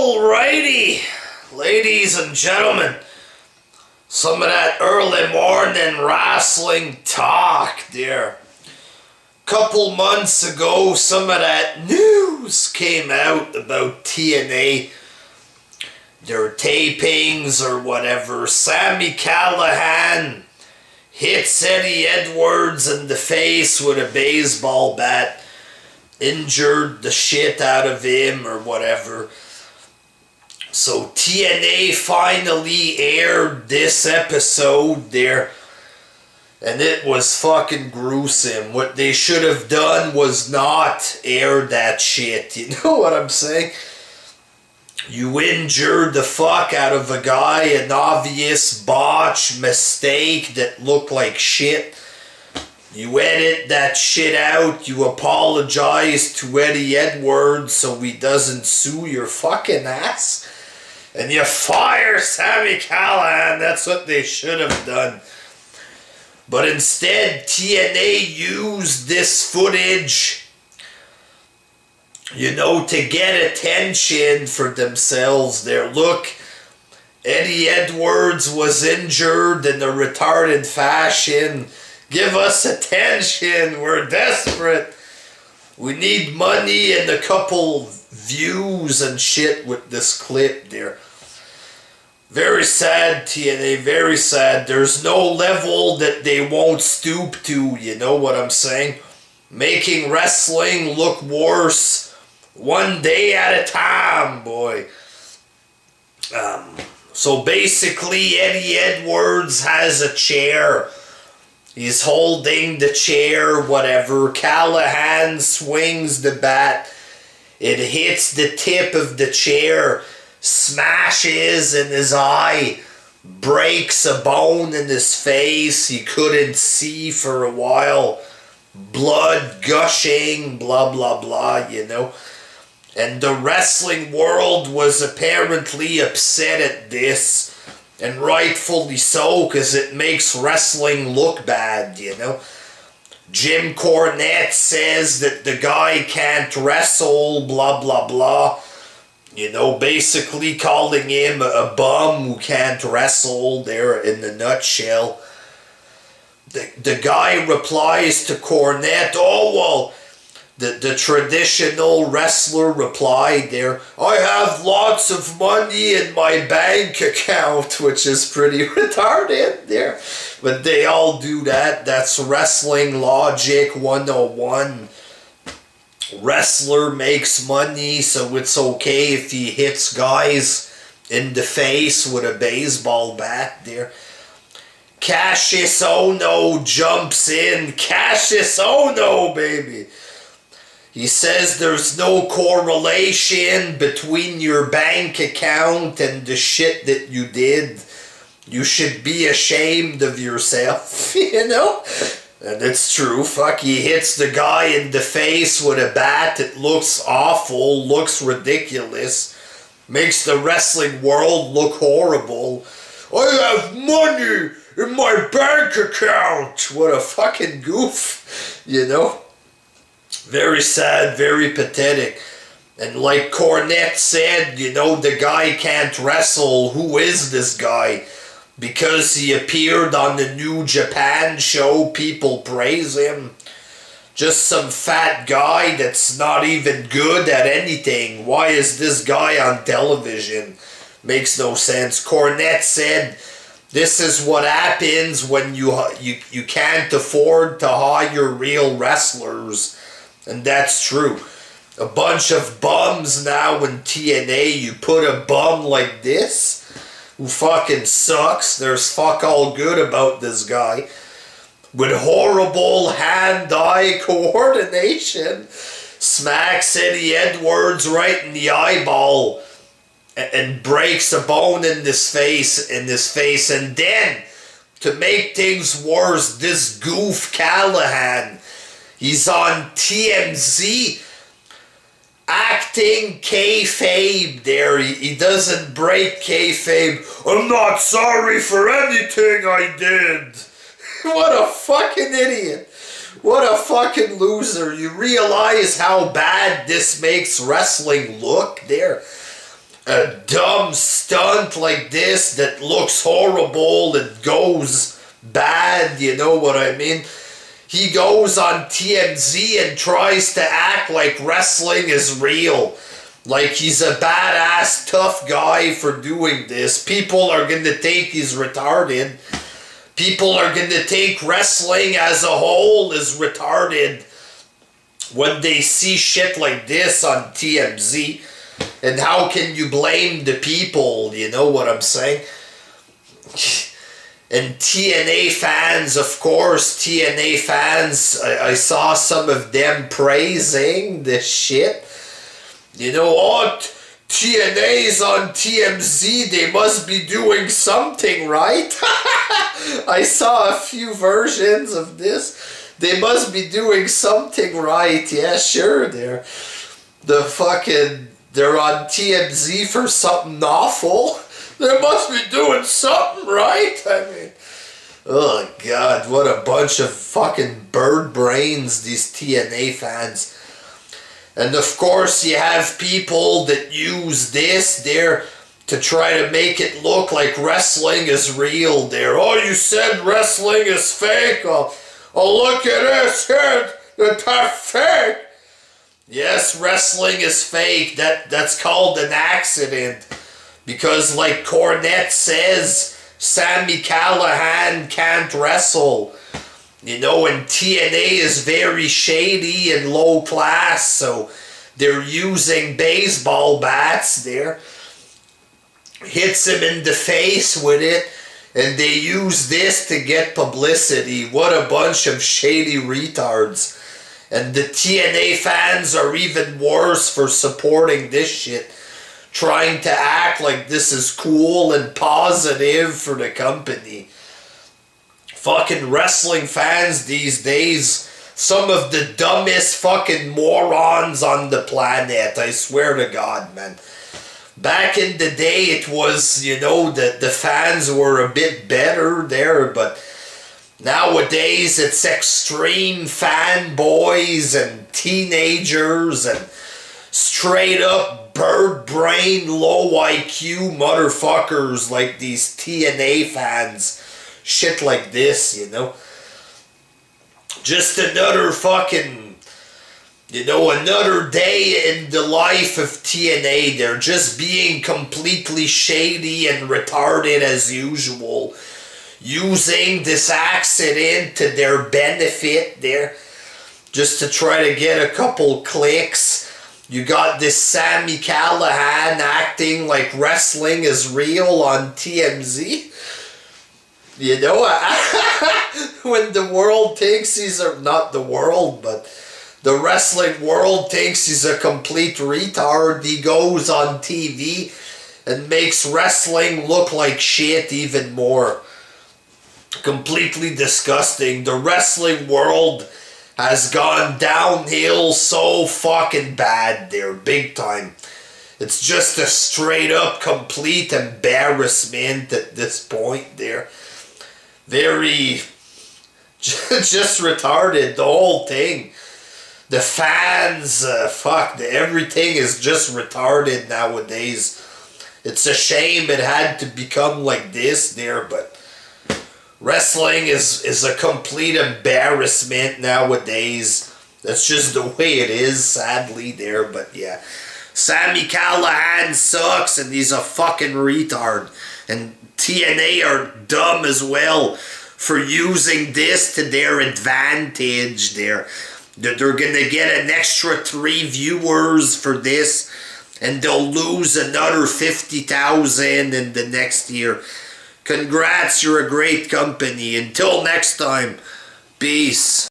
Alrighty, ladies and gentlemen, some of that early morning wrestling talk there. Couple months ago, some of that news came out about TNA, their tapings or whatever. Sami Callihan hits Eddie Edwards in the face with a baseball bat, injured the shit out of him or whatever. So TNA finally aired this episode there, and it was fucking gruesome. What they should have done was not air that shit, you know what I'm saying? You injured the fuck out of a guy, an obvious botch mistake that looked like shit. You edit that shit out, you apologize to Eddie Edwards so he doesn't sue your fucking ass, and you fire Sami Callihan. That's what they should have done. But instead, TNA used this footage, to get attention for themselves there. Look, Eddie Edwards was injured in a retarded fashion. Give us attention, we're desperate. We need money and a couple views and shit with this clip there. Very sad, TNA, very sad. There's no level that they won't stoop to, you know what I'm saying? Making wrestling look worse one day at a time, boy. So basically, Eddie Edwards has a chair. He's holding the chair, whatever. Callihan swings the bat. It hits the tip of the chair, smashes in his eye, breaks a bone in his face. He couldn't see for a while. Blood gushing, blah, blah, blah, And the wrestling world was apparently upset at this. And rightfully so, because it makes wrestling look bad, Jim Cornette says that the guy can't wrestle, blah, blah, blah. Basically calling him a bum who can't wrestle there in a nutshell. The guy replies to Cornette, the traditional wrestler replied there, I have lots of money in my bank account, which is pretty retarded there. But they all do that. That's wrestling logic 101. Wrestler makes money, so it's okay if he hits guys in the face with a baseball bat there. Cassius Ohno jumps in. Cassius Ohno, baby. He says there's no correlation between your bank account and the shit that you did. You should be ashamed of yourself, And it's true. Fuck, he hits the guy in the face with a bat. It looks awful, looks ridiculous. Makes the wrestling world look horrible. I have money in my bank account. What a fucking goof, Very sad, very pathetic. And like Cornette said, the guy can't wrestle. Who is this guy? Because he appeared on the New Japan show, people praise him. Just some fat guy that's not even good at anything. Why is this guy on television? Makes no sense. Cornette said, this is what happens when you can't afford to hire real wrestlers. And that's true. A bunch of bums now in TNA. You put a bum like this, who fucking sucks. There's fuck all good about this guy. With horrible hand-eye coordination. Smacks Eddie Edwards right in the eyeball. And breaks a bone in his face. And then, to make things worse, this goof Callihan, he's on TMZ acting kayfabe there. He doesn't break kayfabe. I'm not sorry for anything I did. What a fucking idiot. What a fucking loser. You realize how bad this makes wrestling look there? a dumb stunt like this that looks horrible, it goes bad, you know what I mean? He goes on TMZ and tries to act like wrestling is real. Like he's a badass tough guy for doing this. People are gonna think he's retarded. People are gonna think wrestling as a whole is retarded when they see shit like this on TMZ. And how can you blame the people, you know what I'm saying? And TNA fans, of course, TNA fans, I saw some of them praising this shit. You know, oh, TNA's on TMZ, they must be doing something right. I saw a few versions of this. They must be doing something right. Yeah, sure, they're on TMZ for something awful. They must be doing something right. I mean, oh God, what a bunch of fucking bird brains, these TNA fans. And of course you have people that use this there to try to make it look like wrestling is real there. Oh, you said wrestling is fake? Oh look at this here, that's fake. Yes, wrestling is fake. That's called an accident. Because like Cornette says, Sami Callihan can't wrestle. You know, and TNA is very shady and low class, so they're using baseball bats there. Hits him in the face with it, and they use this to get publicity. What a bunch of shady retards. And the TNA fans are even worse for supporting this shit. Trying to act like this is cool and positive for the company. Fucking wrestling fans these days, some of the dumbest fucking morons on the planet, I swear to God, man. Back in the day, it was, you know, the fans were a bit better there, but nowadays it's extreme fanboys and teenagers and straight up bird brain, low IQ motherfuckers like these TNA fans. Shit like this, you know. Just another fucking, you know, another day in the life of TNA. They're just being completely shady and retarded as usual. Using this accident to their benefit there. Just to try to get a couple clicks. You got this Sami Callihan acting like wrestling is real on TMZ. You know, when the world thinks he's a, not the world, but the wrestling world thinks he's a complete retard, he goes on TV and makes wrestling look like shit even more. Completely disgusting. The wrestling world has gone downhill so fucking bad there, big time. It's just a straight up complete embarrassment at this point there. Very, just retarded, the whole thing. The fans, everything is just retarded nowadays. It's a shame it had to become like this there, but wrestling is a complete embarrassment nowadays. That's just the way it is, sadly, there, but yeah. Sami Callihan sucks, and he's a fucking retard. And TNA are dumb as well for using this to their advantage there. They're gonna get an extra 3 viewers for this, and they'll lose another 50,000 in the next year. Congrats, you're a great company. Until next time, peace.